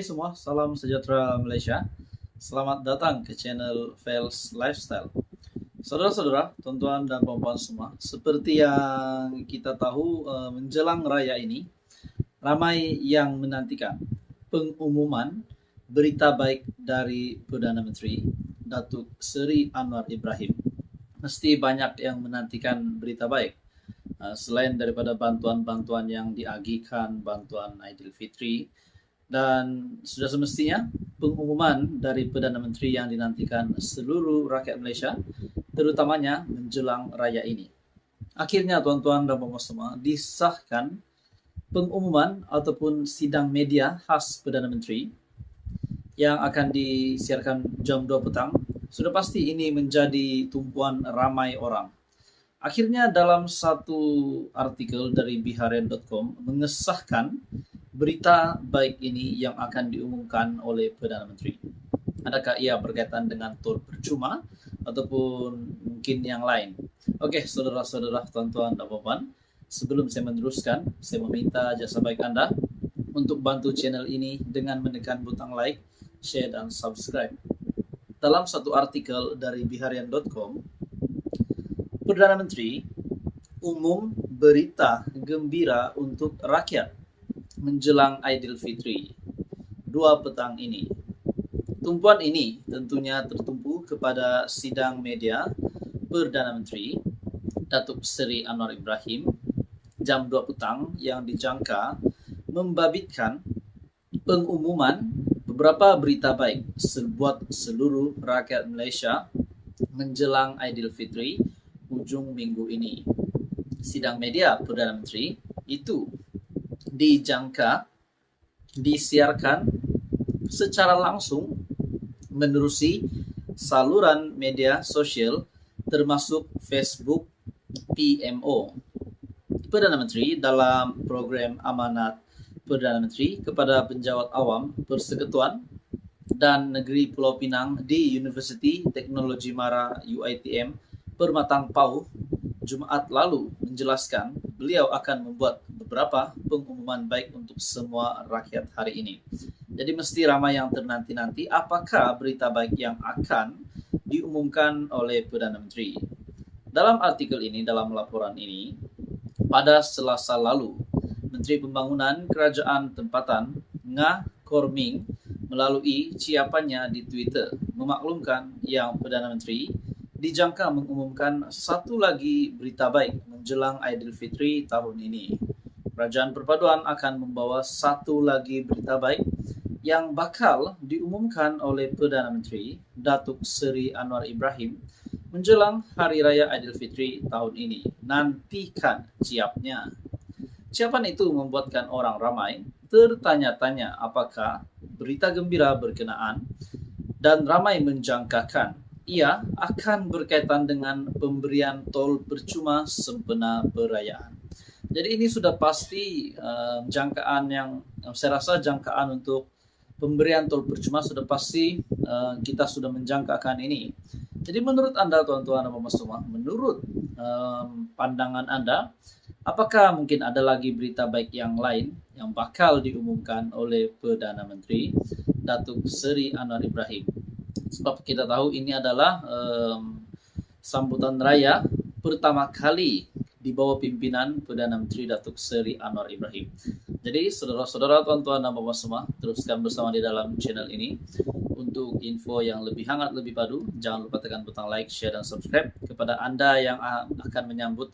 Hai semua, salam sejahtera Malaysia. Selamat datang ke channel Fels Lifestyle. Saudara-saudara, tuan-tuan dan puan-puan semua, seperti yang kita tahu menjelang raya ini, ramai yang menantikan pengumuman berita baik dari Perdana Menteri Datuk Seri Anwar Ibrahim. Mesti banyak yang menantikan berita baik. Selain daripada bantuan-bantuan yang diagihkan, bantuan Aidilfitri, dan sudah semestinya pengumuman dari Perdana Menteri yang dinantikan seluruh rakyat Malaysia, terutamanya menjelang raya ini. Akhirnya tuan-tuan dan puan-puan semua, disahkan pengumuman ataupun sidang media khas Perdana Menteri yang akan disiarkan jam 2 petang. Sudah pasti ini menjadi tumpuan ramai orang. Akhirnya dalam satu artikel dari biharian.com mengesahkan berita baik ini yang akan diumumkan oleh Perdana Menteri. Adakah ia berkaitan dengan tol percuma ataupun mungkin yang lain? Okey, saudara-saudara, tuan-tuan dan puan-puan, sebelum saya meneruskan, saya meminta jasa baik anda untuk bantu channel ini dengan menekan butang like, share dan subscribe. Dalam satu artikel dari biharian.com, Perdana Menteri umum berita gembira untuk rakyat menjelang Aidilfitri 2 petang ini. Tumpuan ini tentunya tertumpu kepada sidang media Perdana Menteri Datuk Seri Anwar Ibrahim jam 2 petang yang dijangka membabitkan pengumuman beberapa berita baik buat seluruh rakyat Malaysia menjelang Aidilfitri ujung minggu ini. Sidang media Perdana Menteri itu dijangka disiarkan secara langsung menerusi saluran media sosial termasuk Facebook PMO. Perdana Menteri dalam program amanat Perdana Menteri kepada penjawat awam Persekutuan dan Negeri Pulau Pinang di Universiti Teknologi Mara UiTM Permatang Pauh Jumaat lalu menjelaskan beliau akan membuat beberapa pengumuman baik untuk semua rakyat hari ini. Jadi mesti ramai yang ternanti-nanti apakah berita baik yang akan diumumkan oleh Perdana Menteri. Dalam artikel ini, dalam laporan ini, pada Selasa lalu, Menteri Pembangunan Kerajaan Tempatan Ngah Korming melalui ciapannya di Twitter memaklumkan yang Perdana Menteri dijangka mengumumkan satu lagi berita baik menjelang Aidilfitri tahun ini. Kerajaan Perpaduan akan membawa satu lagi berita baik yang bakal diumumkan oleh Perdana Menteri Datuk Seri Anwar Ibrahim menjelang Hari Raya Aidilfitri tahun ini. Nantikan ciapnya. Ciapan itu membuatkan orang ramai tertanya-tanya apakah berita gembira berkenaan dan ramai menjangkakan ia akan berkaitan dengan pemberian tol percuma sempena perayaan. Jadi ini sudah pasti jangkaan yang saya rasa jangkaan untuk pemberian tol percuma sudah pasti kita sudah menjangkakan ini. Jadi menurut anda tuan-tuan dan puan-puan semua, menurut pandangan anda, apakah mungkin ada lagi berita baik yang lain yang bakal diumumkan oleh Perdana Menteri Datuk Seri Anwar Ibrahim? Sebab kita tahu ini adalah sambutan raya pertama kali di bawah pimpinan Perdana Menteri Datuk Seri Anwar Ibrahim. Jadi saudara-saudara, tuan-tuan dan puan-puan semua, teruskan bersama di dalam channel ini. Untuk info yang lebih hangat, lebih padu, jangan lupa tekan butang like, share dan subscribe. Kepada anda yang akan menyambut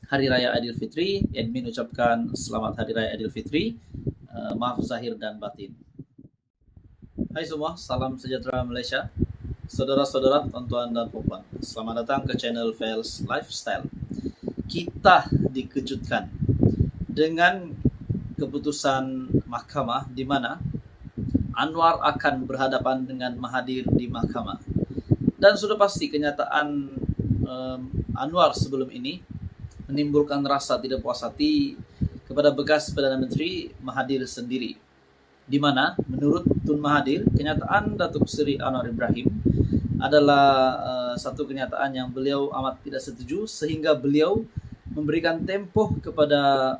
Hari Raya Aidilfitri, admin ucapkan selamat Hari Raya Aidilfitri, maaf zahir dan batin. Hai semua, salam sejahtera Malaysia. Saudara-saudara, tuan-tuan dan puan-puan, selamat datang ke channel Fels Lifestyle. Kita dikejutkan dengan keputusan mahkamah di mana Anwar akan berhadapan dengan Mahathir di mahkamah. Dan sudah pasti kenyataan Anwar sebelum ini menimbulkan rasa tidak puas hati kepada bekas Perdana Menteri Mahathir sendiri. Di mana menurut Tun Mahathir, kenyataan Datuk Seri Anwar Ibrahim adalah satu kenyataan yang beliau amat tidak setuju sehingga beliau memberikan tempoh kepada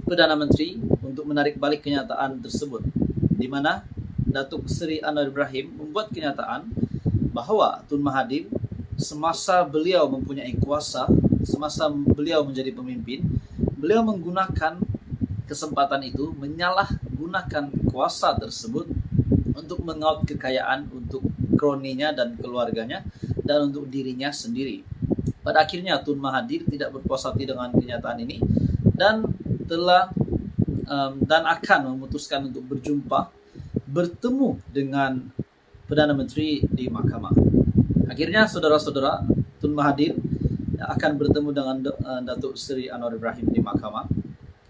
Perdana Menteri untuk menarik balik kenyataan tersebut. di mana Datuk Seri Anwar Ibrahim membuat kenyataan bahwa Tun Mahathir semasa beliau mempunyai kuasa, semasa beliau menjadi pemimpin, beliau menggunakan kesempatan itu, menyalahgunakan kuasa tersebut untuk mengaut kekayaan untuk kroninya dan keluarganya dan untuk dirinya sendiri. Pada akhirnya Tun Mahathir tidak berpuas hati dengan kenyataan ini dan akan memutuskan untuk bertemu dengan Perdana Menteri di mahkamah. Akhirnya saudara-saudara, Tun Mahathir akan bertemu dengan Datuk Seri Anwar Ibrahim di mahkamah,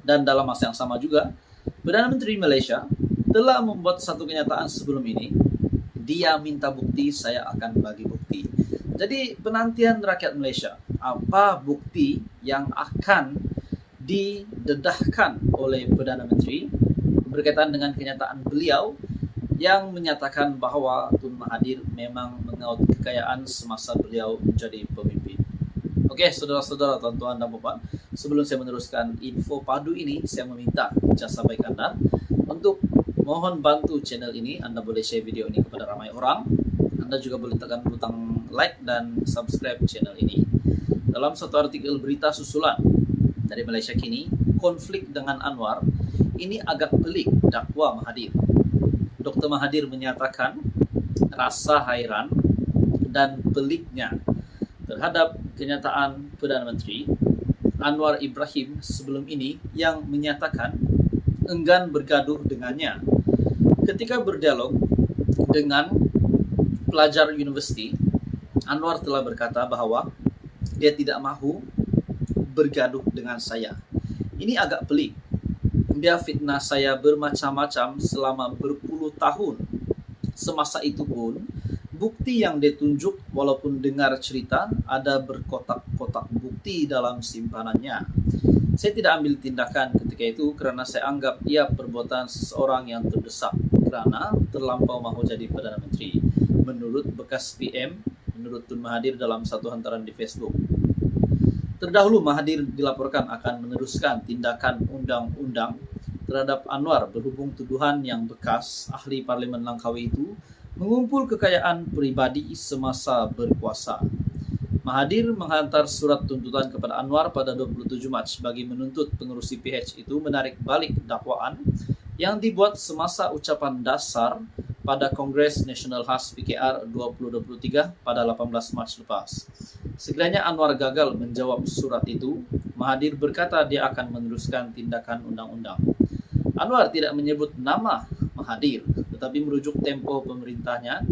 dan dalam masa yang sama juga Perdana Menteri Malaysia telah membuat satu kenyataan sebelum ini. Dia minta bukti, saya akan bagi bukti. Jadi penantian rakyat Malaysia, apa bukti yang akan didedahkan oleh Perdana Menteri berkaitan dengan kenyataan beliau yang menyatakan bahwa Tun Mahathir memang mengaut kekayaan semasa beliau menjadi pemimpin. Oke, saudara-saudara, tuan-tuan dan puan, sebelum saya meneruskan info padu ini, saya meminta jasa baik Anda untuk mohon bantu channel ini. Anda boleh share video ini kepada ramai orang. Anda juga boleh tekan butang like dan subscribe channel ini. Dalam satu artikel berita susulan dari Malaysia Kini, konflik dengan Anwar ini agak pelik dakwa Mahathir. Dr. Mahathir menyatakan rasa hairan dan peliknya terhadap kenyataan Perdana Menteri Anwar Ibrahim sebelum ini yang menyatakan enggan bergaduh dengannya. Ketika berdialog dengan pelajar universiti, Anwar telah berkata bahwa dia tidak mahu bergaduh dengan saya. Ini agak pelik. Dia fitnah saya bermacam-macam selama berpuluh tahun. Semasa itu pun, bukti yang ditunjuk walaupun dengar cerita ada berkotak-kotak bukti dalam simpanannya. Saya tidak ambil tindakan ketika itu karena saya anggap ia perbuatan seseorang yang terdesak kerana terlampau mahu jadi Perdana Menteri. Menurut bekas PM, menurut Tun Mahathir dalam satu hantaran di Facebook. Terdahulu Mahathir dilaporkan akan meneruskan tindakan undang-undang terhadap Anwar berhubung tuduhan yang bekas ahli Parlimen Langkawi itu mengumpul kekayaan pribadi semasa berkuasa. Mahathir menghantar surat tuntutan kepada Anwar pada 27 Mac bagi menuntut pengerusi PH itu menarik balik dakwaan yang dibuat semasa ucapan dasar pada Kongres Nasional Khas PKR 2023 pada 18 Mac lepas. Sekiranya Anwar gagal menjawab surat itu, Mahathir berkata dia akan meneruskan tindakan undang-undang. Anwar tidak menyebut nama Mahathir, tetapi merujuk tempo pemerintahannya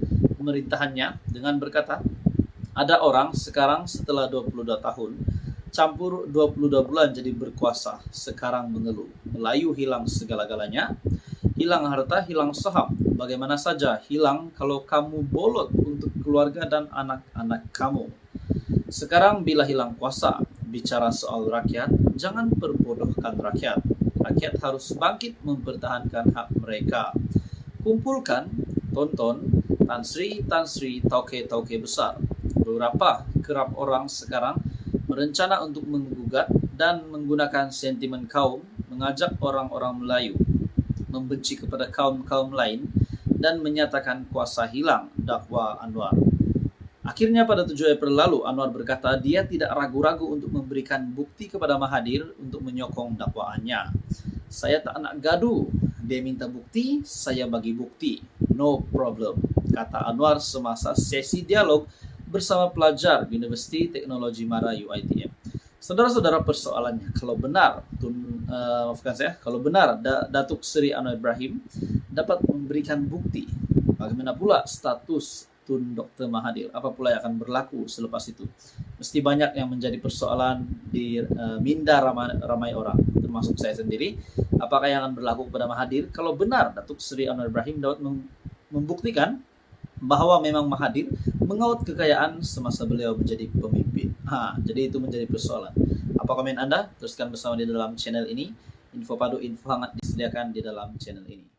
dengan berkata, ada orang sekarang setelah 22 tahun, campur 22 bulan jadi berkuasa, sekarang mengeluh. Melayu hilang segala-galanya, hilang harta, hilang saham. Bagaimana saja hilang kalau kamu bolot untuk keluarga dan anak-anak kamu. Sekarang bila hilang kuasa, bicara soal rakyat, jangan perbodohkan rakyat. Rakyat harus bangkit mempertahankan hak mereka. Kumpulkan, tonton, Tan Sri, tauke-tauke besar. Beberapa kerap orang sekarang berencana untuk menggugat dan menggunakan sentimen kaum, mengajak orang-orang Melayu membenci kepada kaum-kaum lain dan menyatakan kuasa hilang, dakwa Anwar. Akhirnya pada 7 April lalu, Anwar berkata dia tidak ragu-ragu untuk memberikan bukti kepada Mahathir untuk menyokong dakwaannya. Saya tak nak gaduh. Dia minta bukti, saya bagi bukti. No problem, kata Anwar semasa sesi dialog bersama pelajar Universiti Teknologi Mara UiTM. Saudara-saudara, persoalannya, kalau benar Datuk Seri Anwar Ibrahim dapat memberikan bukti, bagaimana pula status Tun Dr. Mahathir? Apa pula yang akan berlaku selepas itu? Mesti banyak yang menjadi persoalan di minda ramai orang, termasuk saya sendiri. Apakah yang akan berlaku kepada Mahathir kalau benar Datuk Seri Anwar Ibrahim dapat membuktikan bahwa memang Mahathir mengaut kekayaan semasa beliau menjadi pemimpin? Jadi itu menjadi persoalan. Apa komen Anda? Teruskan bersama di dalam channel ini. Info padu, info hangat disediakan di dalam channel ini.